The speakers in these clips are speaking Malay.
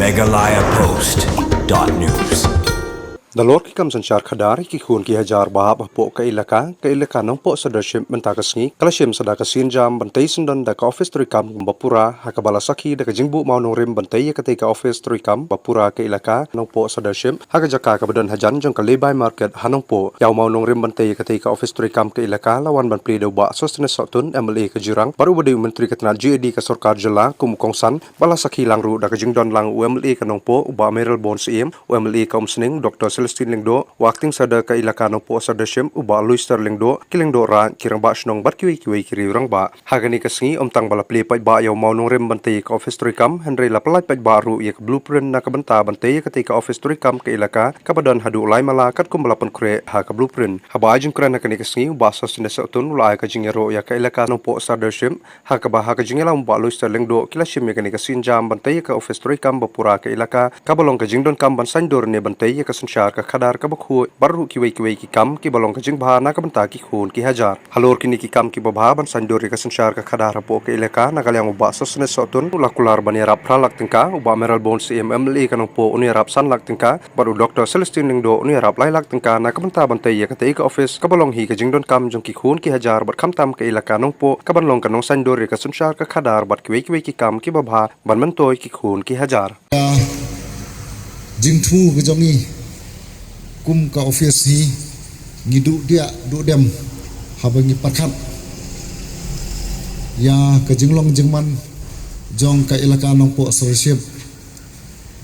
megalayapost.news Dalor ki kam sanchar khadari ki khun ki hajar bahab po ka ilaka nong po sadarship mentakasngi kalashim sadakasin jam bantai sundan da ka office trikam bapura hakabala sakhi da ka jingbu maunong rim bantai ka ka office trikam bapura ka ilaka nong po sadarship hakajaka ka badan hajan jong ka lebay market hanong po yaw maunong rim bantai ka office trikam ka ilaka lawan ban pli do ba sostene sotun MLA ka jirang baru badi menteri katna GAD ka sarkar jala kumukongsan bala sakhi langru da ka jingdon lang UMLA ka nong po uba Meryl Bons im UMLA ka umsning Dr. Celestine Lingdo, wakting sada ka ilakano po sa dasyem uba Luister Lingdo, kilingdo ra kirang ba snong bat kiwi kiriurang ba. Hagani kasngi omtang balapli pa ba yaw maunong rim bantay ka office trikam, Henry lapalay pa baru iya ka blueprint na kabanta bantay ka office trikam ka ilaka, kabadan hadu ulay malakat kung balapan kure ha ka blueprint. Haba ajong kura na kani kasngi uba sa sinasatun ulay ka jingero ya ka ilakano po sa dasyem, hakaba ha ka jingela uba Luister Lingdo, kilasyem ya kani kasinjam bantay ka office trikam bapura ka ilaka, kabalong ka jingdon kam bansandor ni bantay ya kasunsyar ka khadar ka bakhu baru kiwi ki kam ki balong ka jing bahana ka banta ki khun ki hajar halor kini ki kam ki babha ban sandori ka sanchar ka khadar po ke ilaka nagalyang uba sosne sotun ulakular bani rap pralak tingka uba Meryl Bons MLA kanong po uni rap san lak tingka baru Dr. Celestine Lingdo uni rap lailak tingka na ka banta bantay ya ka office ka balong hi ka jingdon kam jong ki khun ki hajar bat kamtam ka ilaka nong po ka banlong kanong sandori ka sanchar ka khadar bat kiwi ki kam ki babha ban mantoy ki khun ki hajar jingthu ke jongi kum ka office hi ngidu dia du dem habangi patkat ya ka jinglong jingman jong ka ilaka nong po sorship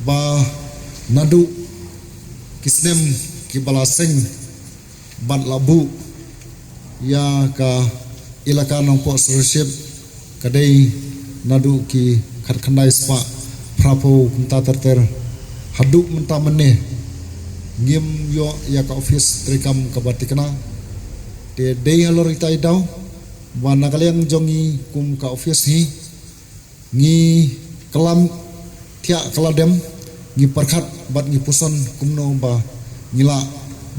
ba nadu kisnem ki balaseng ban labu ya ka ilaka nong po sorship kadai nadu ki khandai spa prapo kunta terter hadu menta meneh ngim yo ya ka office trikam ka batikna de alor ita idaw wana kalyang jongi kum ka office hi ngi kelam tia keladem ngi parkhat bat ngi puson kumno ba ngila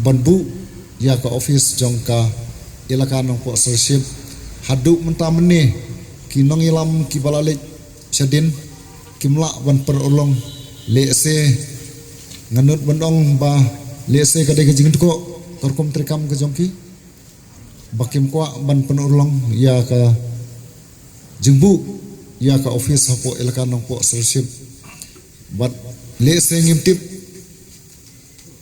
banbu ya ka office jong ka ilaka nong po sership hadu menta meneh kinong ilam ki balalik sedin kimla ban perolong lese nganut bandong ba lese kadai kejing ko torkom trikam ke jongki bakim kwa ban penurlong ya ka jengbu ya ka office hapo ilaka nong po sership bat lese ngimtip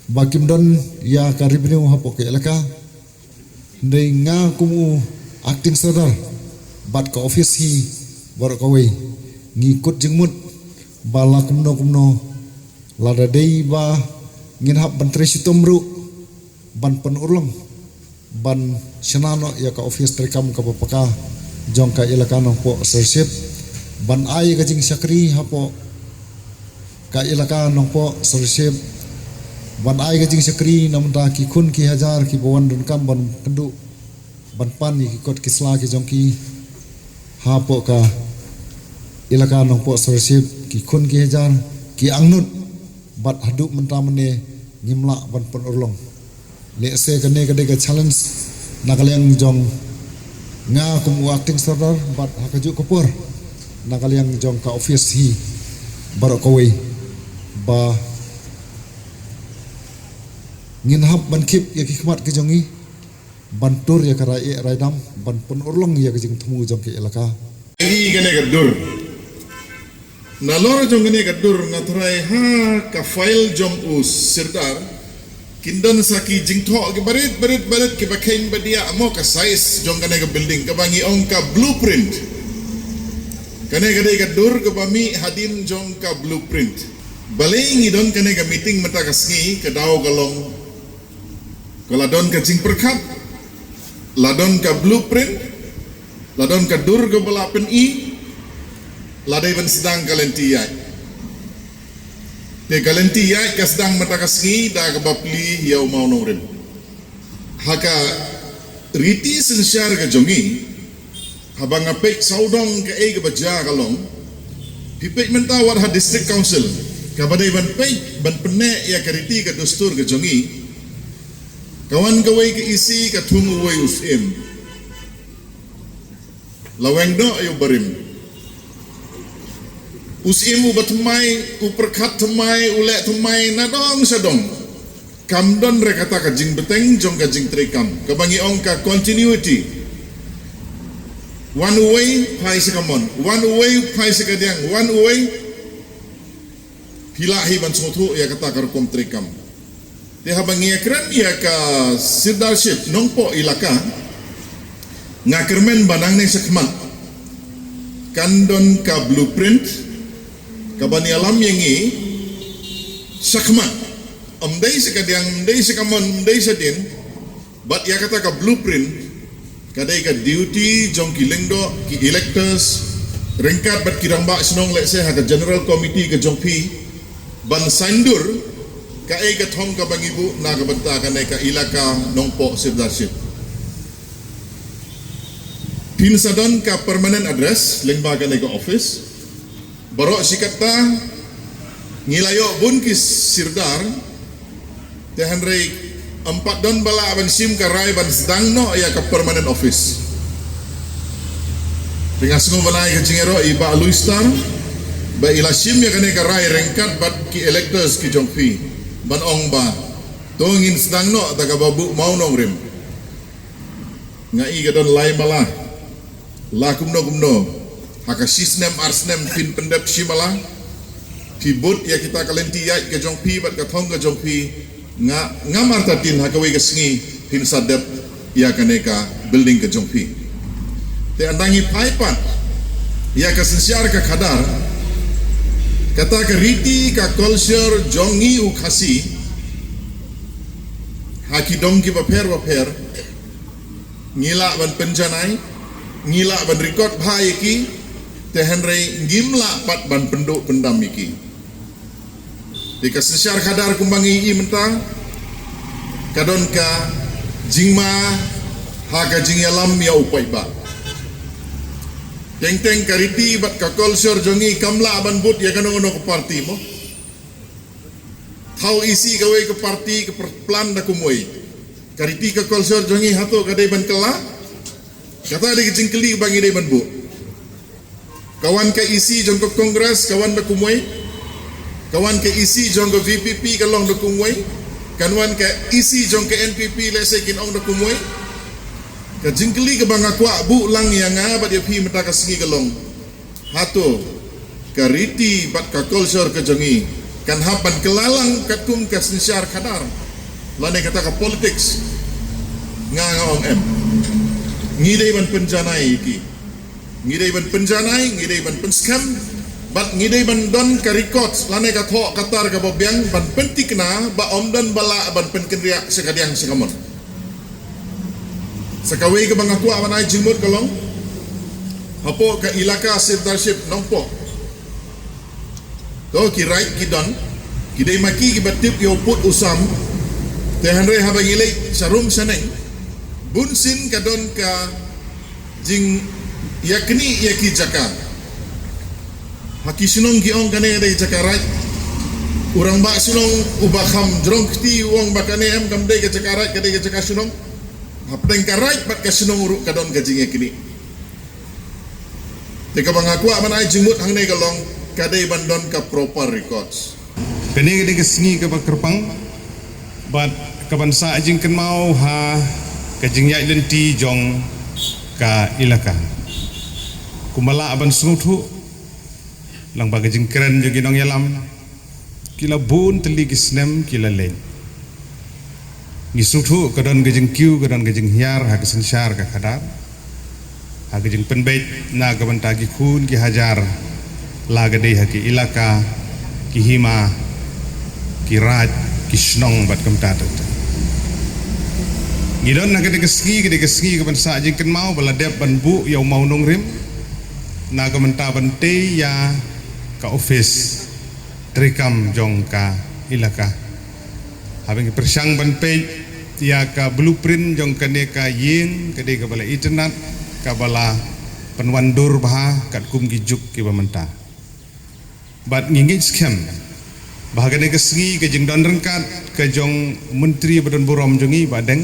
bakim don ya ka revenue hapo ke ilaka ndai nga kumu acting sadar bat ka office hi bar ka wei ngikut jengmut bala kumno lada dei ba nginhap ban tresitumru ban penurlong ban senano ya ka office trikam ka papaka jong ka ilakano po sership ban ai ka jing sakri hapo ka ilakano po sership ban ai ka jing sakri namda ki khun ki hajar ki bawan dun kam ban kendu ban pan ki kot kisla ki jong ki hapo ka ilakano po sership ki khun ki hajar ki angnut bat haduk mentamane ngimla ban penurlong lese kene kade ka challenge nakalyang jong nga kum acting sardar bat hakaju kopor nakalyang jong ka office hi barokawi ba nginhap ban kip ya hikmat ke jongi ban tur ya karai raidam ban penurlong ya ke jing temu jong ke elaka ini kene gadur nalor jong ini gadur ngatrai ha ka file jong us sirdar kindon saki jingtho ke barit ke bakain badia amo ka size jong kane ka building ka bangi ong ka blueprint kane gadur ke bami hadin jong ka blueprint baling idon kane ka meeting mata kasngi ka daw galong kaladon ka jing perkat ladon ka blueprint ladon ka dur ke balapen ladai ban sedang kalentiyai te kalentiyai ka sedang matakasngi da ka bapli yaw maunong rin haka riti sensyar ka jongi habang apek saudong ka ka baja kalong pipek mentawar ha district council ka badai ban pek ban pene ya ka riti ka dustur ka jongi kawan kawai ka isi ka tungu way usim laweng do ayo barim Usim ubatumai, uperkat tumai, ulek tumai, nadong sadong. Kamdon rekata kajing beteng jong kajing trikam. Kabangi ongka continuity. One way pai sekamon, one way pai sekadiang, one way hilahi ban sotu ya kata karkom trikam. Dia habangi akran ya ka sirdarship nongpo ilaka ngakermen banang ne sekmat. Kandon ka blueprint kabani alam yengi sakmat amdai sekadiang amdai sekamon amdai sedin bat ya kata ka blueprint kadai ka duty jong ki lengdo ki electors rengkat bat kirang bak senong let's say ha ka general committee ka jong pi ban sandur ka ai ka thong ka bangibu na ka banta ka nai ka ilaka nongpo sirdarship pinsadon ka permanent address lengba ka nai ka office barok sikata ngilayo bun ki sirdar tehan rei 4 don bala ban sim ka rai ban sedang no ya ka permanent office dengan semua balai ka jingero iba luistar ba ila sim ya kane ka rai rengkat bat ki electors ki jongpi ban ong ba tongin sedang no taga babu mau nong rim ngai ka don lai bala la kumno haka sisnem arsnem pin pendep shimala pibut ya kita kalenti ya ke jongpi bat ka thong ka jongpi nga martatin haka we gasngi pin sadep ya kaneka building ka jongpi te andangi paipat ya ka sensiar ka khadar kata ka riti ka culture jongi u khasi haki dongki baper ngila ban penjanai ngila ban record bhai ki tehen rei ngimla pat ban penduk pendam iki dika sensiar khadar kumbangi i mentang kadon ka jingma haka jingyalam ya upai ba teng kariti bat ka culture jongi kamla ban but ya kanong ke parti mo thau isi gawe ke parti ke plan da kumoi kariti ka culture jongi hato kadai ban kala kata ada jingkeli bangi dai ban bu kawan ke isi jong ke kongres kawan da kumoi kawan ke isi jong ke VPP kalong da kumoi kawan ke isi jong ke NPP lese kin ong da kumoi ka jingkeli ke banga kwa bu lang yang bat ya pi mata ka singi kalong hato kariti bat ka culture ke jongi kan hapan kelalang katum ka sensiar khadar lane kata ka politics nga ong em ngidai ban penjanai iki ngidai ban penjanai ngidai ban penskam bat ngidai ban don ka records lane ka tho katar ka bobyang ban pentikna ba omdan bala ban penkriak sekadiang sekamon sakawe ka bang aku amanai jimut kalong hapo ka ilaka sirdarship nongpo to ki right ki don kidai maki ki batip ki oput usam tehanre habang ilay sarum saneng bunsin kadon ka jing yakni yaki jaka haki sinong ki ong kane dai jaka right urang ba sinong ubaham jrong kti wong bakane em kam dai ka jaka right kadai ka jaka sinong hapteng ka right bat ka sinong uruk kadon ka jing yakni teka bangaku amanai jimut hang nei kalong kadai bandon ka proper records kene kadai ka singi ka kerpang bat kabansa jing ken mau ha kajing yai lenti jong ka ilaka kumala aban sunguthu lang ba kajing keren jogi nong yalam kila bun teli kisnem kila len ngisuthu kadon kajing kiu kadon kajing hiar ha kesensyar ka khadar ha kajing penbait na gaban tagi khun ki hajar la gadai ha ki ilaka ki hima ki raj ki snong bat kamta ngidon na kede keski kaban sa jing ken mau bala dep ban bu yau mau nong rim na ka menta ban te ya ka office trikam jong ka ilaka habeng persang ban pe ya ka blueprint jong kane ka yin kede ka bala internet ka bala penwandur bah kat kum ki juk ki bamenta bat ngingit scam bahagane keski ke jing don rengkat ke jong menteri badan burom jongi badeng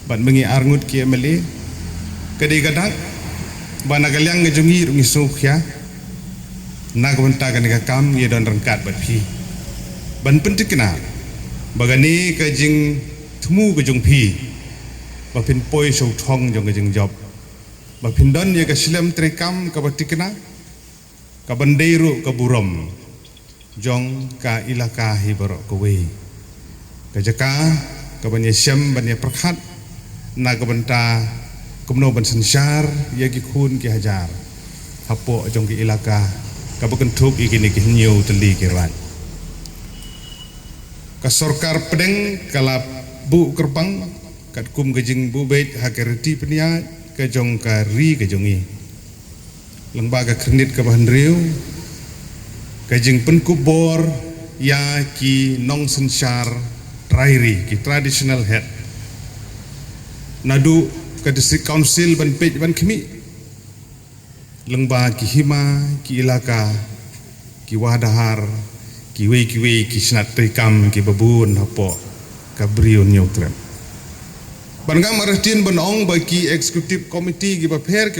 bat mengi arngut ki emeli kadai gadak bana galyang ngejungi rungi sukya naga benta kan ka kam ye don rangkat bat phi ban pentik kena bagani ka jing thmu ka jong phi ba phin poi so thong jong ka jing job ba phin don ye ka silam trekam ka batik kena ka bandeiru ka burom jong ka ilaka hi barok ka we ka jaka ka banya syam banya perkhat naga benta kumno ban sansar ye ki khun ki hajar hapo jong ki ilaka ka bakentuk ikini ki nyu teli ki rat ka sorkar pedeng kala bu kerbang kat kum gejing bu bait hakerti penia ka jong ka ri ka jongi lembaga kredit ka bahan riu ka jing penkubor ya ki nong sensar trairi ki traditional head nadu ka district council ban pej ban khimi lengba ki hima ki ilaka ki wadahar ki wei ki snat trikam ki babun hapo ka brion nyutrem bangam artin banong ba ki executive committee ki baper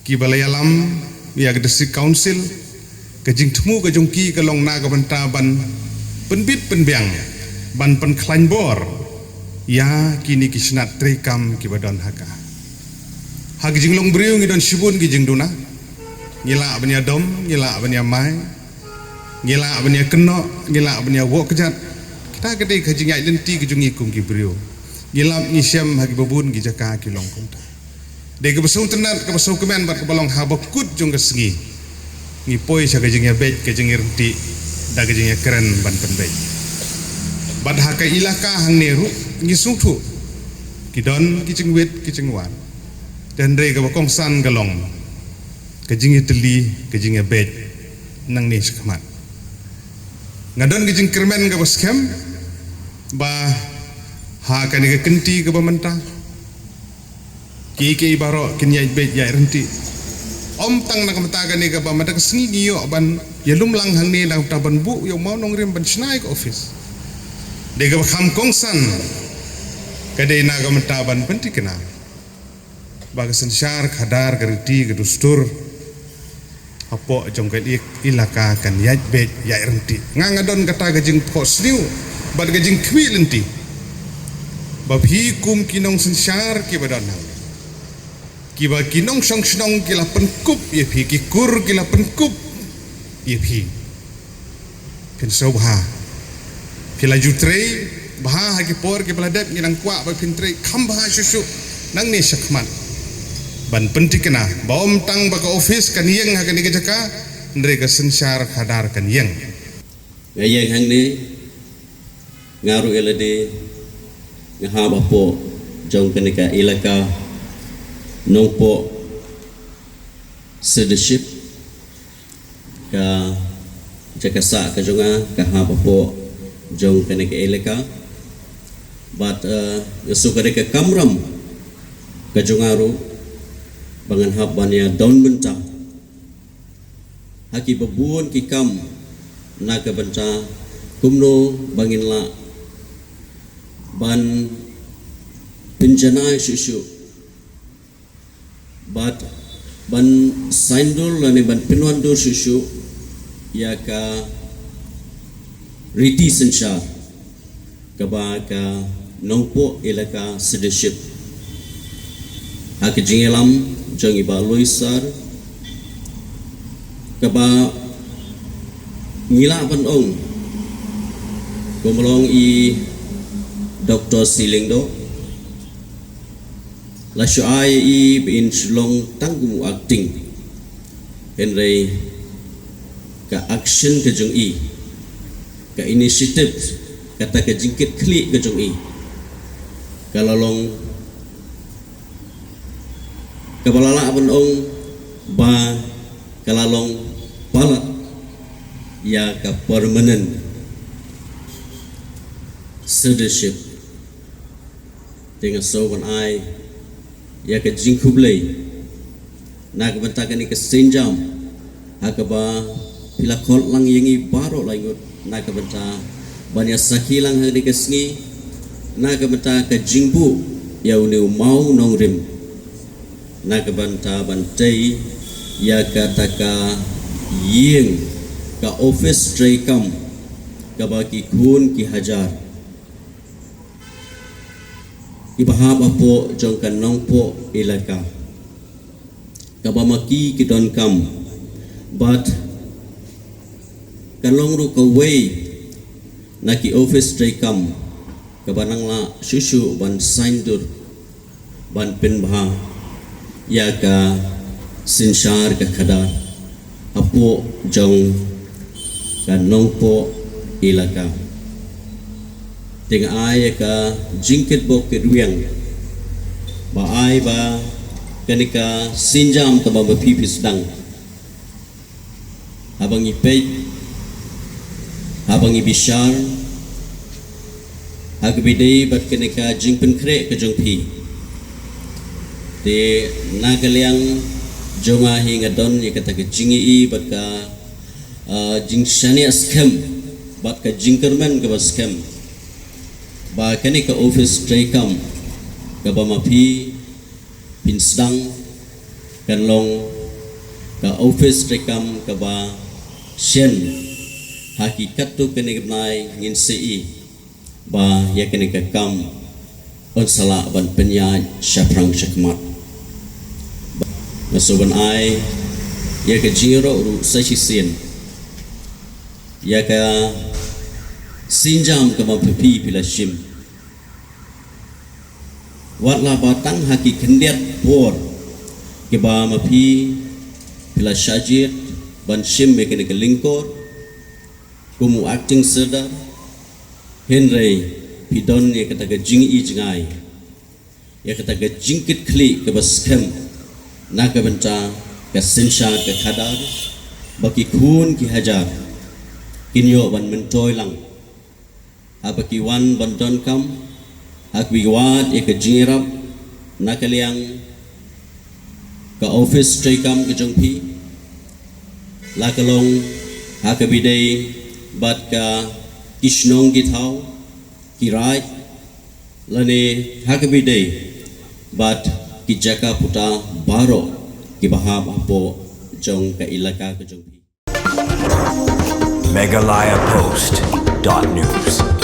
ki balayalam ya district council ka jing thmu ka jongki ka long na ka banta ban penbit penbiang ban pen khlain bor ya kini ki snat trikam ki badon haka hak jing long briu ngi don sibun ki jing duna ngila banya dom ngila banya mai ngila banya keno ngila banya wo kejat kita gede ka jing ai lenti ki jungi kum ki briu ngila ni syam hak babun ki jaka ki long kum ta de ke besung tenat ke besung kemen bat ke balong habakut jong ke sengi ngi poi sa ka jing ya bet ka jing irti da ka jing ya keren ban penbet bat hak ilaka hang neru ngi sungtu ki don ki jing wet ki jing wan dan re ka bakong san galong ka jing teli ka jing bet nang ni skmat ngadon ki jing kermen ka baskem ba ha ka ni ka kenti ka bamenta ki baro kin yai bet yai renti om tang nak mata ni ka bamenta ka sengi giyo ban yelum lang hang ni dang ta ban bu yo mau nong rem ban snai ka office de ka kham kong san ka de na ka mata ban penti kena baga sensar khadar gariti ke dustur apo jong ka ilaka kan yai bet yai renti ngangadon kata gajing posniu bad gajing kwi lenti bab hi kum kinong sensar ki badan kiba kinong song snong kila penkup ye phi ki kur kila penkup ye phi ken sobha pila jutre bah ki por ki peladap nginang kwa ba pintre khamba susu nang ni sakman ban pentikna bom tang ba ka office kan yeng ha kan jaka ndre ka sensar khadar kan yeng yang hang ni ngaru elade ngaha ba po jong kan ka ilaka nongpo leadership ka jaka sa ka jonga ka ha po jong kan ka ilaka but su ka ka kamram ka jongaru bangan habanya daun benta haki babun ki kam na ka benta kumno bangin la ban penjanai susu but ban saindul lani ban pinwandur susu ya ka riti sensar ka ba ka nongpo ilaka leadership hak jingelam jong iba loisar ka ba ngila ban ong gomolong i Dr. Silingdo la shuai i bin shlong tanggu acting henry ka action ke jong i ka initiative kata ke jingkit klik ke jong i kalalong kabalala ban ong ba kalalong palat ya ka permanent leadership dengan sowan ai ya ka jingkublei nak bentakan ke senjam hakaba pila khol lang yengi baro langut nak benta banyak sakilang hari ke sengi nak benta ke jingbu ya uni mau nongrim nak benta bantai ya kata ka yeng ka office trekam ka baki kun ki hajar ibahab apo jong kan nong po ilaka ka bamaki ki don kam but kalong ru ka way na ki office trekam ka banang la susu ban saindur ban penbha ya ka sinshar ka khada apo jong kan nong po ilaka ting ay ka jingkit bok ke ruang ba ay ba kanika sinjam ka ba pipis dang abang ipay abang ibishar agbidei bat kanika jingpen kre ke jong pi de nagaliang jonga hinga don ya kata ke jingi I bat ka jing shani askem bat ka jingkerman ka baskem ba kani ka office trekam ka ba mapi pinsdang kanlong ka office trekam ka ba shen hakikat tu kani gnai ngin sei ba ya kani ka kam on sala ban penya syaprang syakmat Nasuban ay ya ka jiro ru sashisin ya ka sinjam ka mapipi pila shim wat la batang haki kendiat por ke ba mapi pila shajit ban shim me kene lingkor kumu acting serda henry pidon ya kata ka jingi jingai ya kata ka jingkit kli ke baskem Naka benta ka sinsha ka khadar baki khun ki hajar kinyo ban mentoy lang abaki wan bandon kam akwi wat ek jirap nakaliang ka office tray kam ke jongpi lakalong hakabidei bat ka kishnong githau kirai lane hakabidei bat ki jaka puta baro ki bahab apo jong ka ilaka ke jong Megalayapost.news